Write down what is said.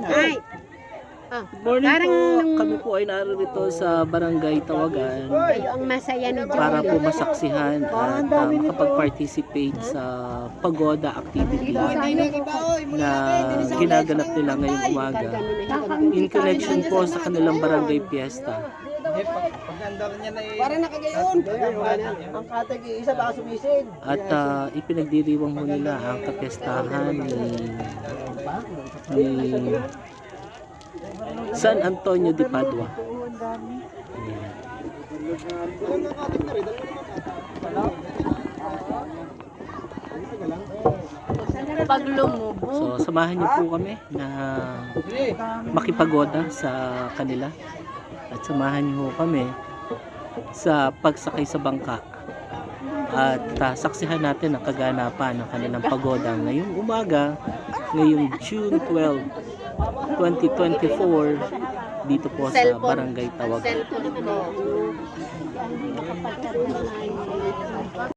Ay, Morning parang po, kami po ay narito sa Barangay Tawagan kayo ang masaya ni para po Jolie. masaksihan at makapag-participate sa pagoda activity na ginaganap nila ngayong umaga in connection po sa kanilang barangay fiesta. Para nakagayon. Ang katag isa baka sumisid. At ipinagdiriwang mo nila ang kapiestahan ni San Antonio de Padua. Ayan. Pag lumubo. So samahan niyo po kami na makipagoda sa kanila at samahan niyo po kami sa pagsakay sa bangka at saksihan natin ang kaganapan ng kanilang pagoda ngayong umaga, ngayong June 12, 2024 dito po sa Barangay Tawagan. Cellphone mo.